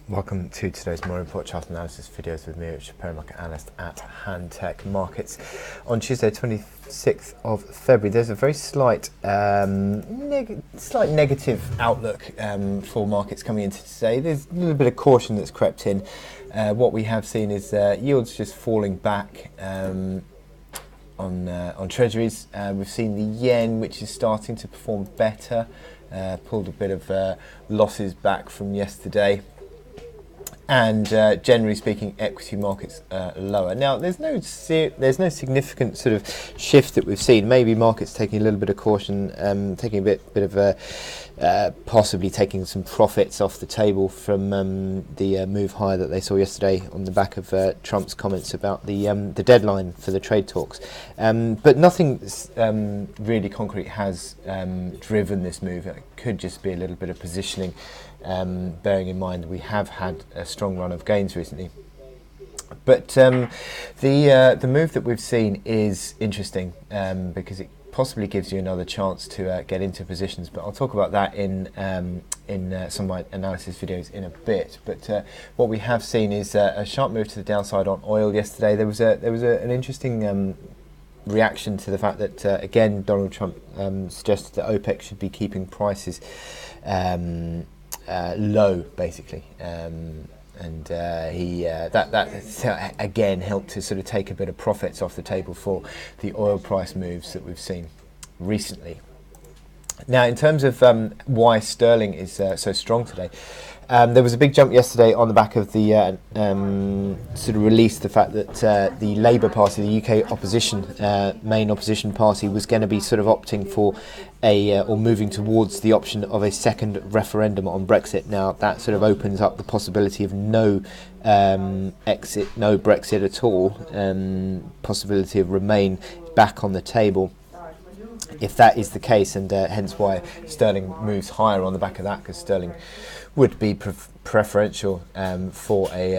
Welcome to today's morning report chart analysis videos with me, Richard Perry, market analyst at Hantec Markets. On Tuesday, 26th of February, there's a very slight negative outlook for markets coming into today. There's a little bit of caution that's crept in. What we have seen is yields just falling back on treasuries. We've seen the yen, which is starting to perform better, pulled a bit of losses back from yesterday. And generally speaking, equity markets lower. Now, there's no significant sort of shift that we've seen. Maybe markets taking a little bit of caution, taking a bit of a possibly taking some profits off the table from the move higher that they saw yesterday on the back of Trump's comments about the deadline for the trade talks. But nothing really concrete has driven this move. It could just be a little bit of positioning. Bearing in mind we have had a strong run of gains recently, but the move that we've seen is interesting because it possibly gives you another chance to get into positions. But I'll talk about that in some of my analysis videos in a bit. But what we have seen is a sharp move to the downside on oil yesterday. There was an interesting reaction to the fact that again Donald Trump suggested that OPEC should be keeping prices low, basically, and that again helped to sort of take a bit of profits off the table for the oil price moves that we've seen recently. Now, in terms of why sterling is so strong today, there was a big jump yesterday on the back of the sort of release, the fact that the Labour Party, the UK opposition, main opposition party, was going to be sort of opting for or moving towards the option of a second referendum on Brexit. Now, that sort of opens up the possibility of no exit, no Brexit at all, possibility of Remain back on the table. If that is the case, and hence why sterling moves higher on the back of that, because sterling would be preferential for a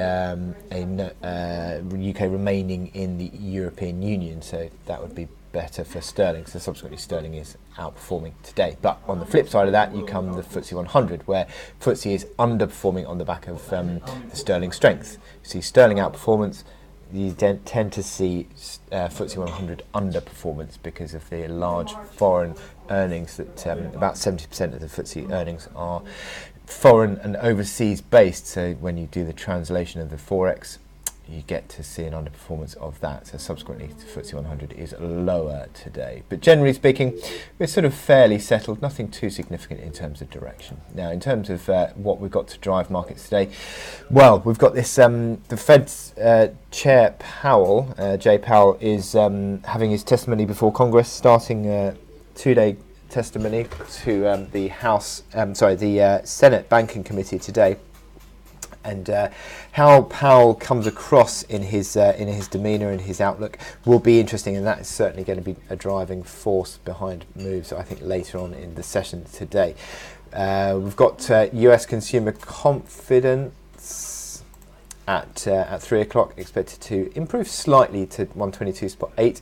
UK remaining in the European Union, so that would be better for sterling. So subsequently, sterling is outperforming today. But on the flip side of that, you come the FTSE 100, where FTSE is underperforming on the back of the sterling strength. You see sterling outperformance. You tend to see FTSE 100 underperformance because of the large foreign earnings that about 70% of the FTSE earnings are foreign and overseas based. So when you do the translation of the Forex, you get to see an underperformance of that. So subsequently, the FTSE 100 is lower today. But generally speaking, we're sort of fairly settled, nothing too significant in terms of direction. Now, in terms of what we've got to drive markets today, well, we've got this, the Fed's Chair Powell, Jay Powell, is having his testimony before Congress, starting a two-day testimony to the Senate Banking Committee today. And how Powell comes across in his demeanour and his outlook will be interesting, and that is certainly going to be a driving force behind moves, I think, later on in the session today. We've got US consumer confidence at 3 o'clock, expected to improve slightly to 122.8,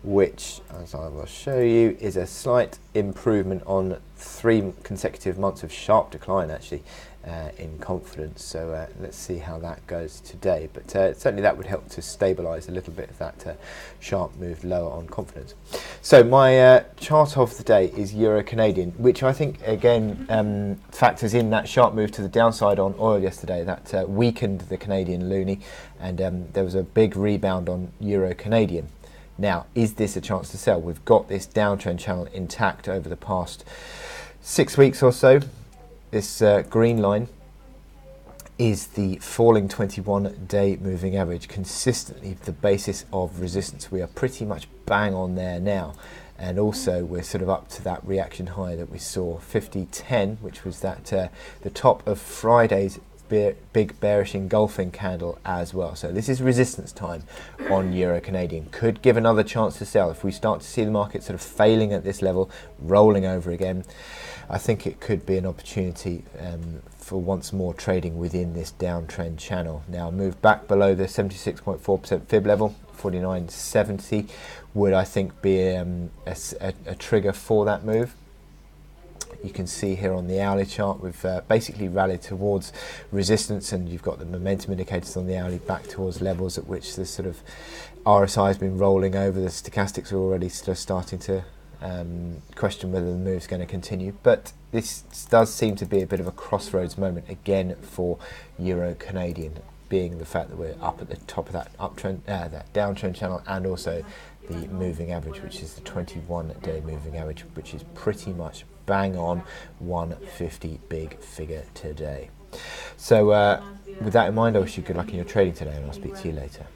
which, as I will show you, is a slight improvement on 3 consecutive months of sharp decline, actually, in confidence. So let's see how that goes today. But certainly that would help to stabilise a little bit of that sharp move lower on confidence. So my chart of the day is Euro Canadian, which I think again factors in that sharp move to the downside on oil yesterday that weakened the Canadian loonie, and there was a big rebound on Euro Canadian. Now, is this a chance to sell? We've got this downtrend channel intact over the past 6 weeks or so. This green line is the falling 21-day moving average, consistently the basis of resistance. We are pretty much bang on there now. And also we're sort of up to that reaction high that we saw, 50.10, which was that the top of Friday's big bearish engulfing candle as well. So this is resistance time on Euro Canadian. Could give another chance to sell. If we start to see the market sort of failing at this level, rolling over again, I think it could be an opportunity for once more trading within this downtrend channel. Now, move back below the 76.4% fib level, 49.70 would, I think, be a trigger for that move. You can see here on the hourly chart we've basically rallied towards resistance, and you've got the momentum indicators on the hourly back towards levels at which this sort of RSI has been rolling over. The stochastics are already starting to question whether the move's going to continue, but this does seem to be a bit of a crossroads moment again for Euro Canadian, being the fact that we're up at the top of that uptrend, that downtrend channel, and also the moving average, which is the 21-day moving average, which is pretty much bang on 150 big figure today. So with that in mind, I wish you good luck in your trading today, and I'll speak to you later.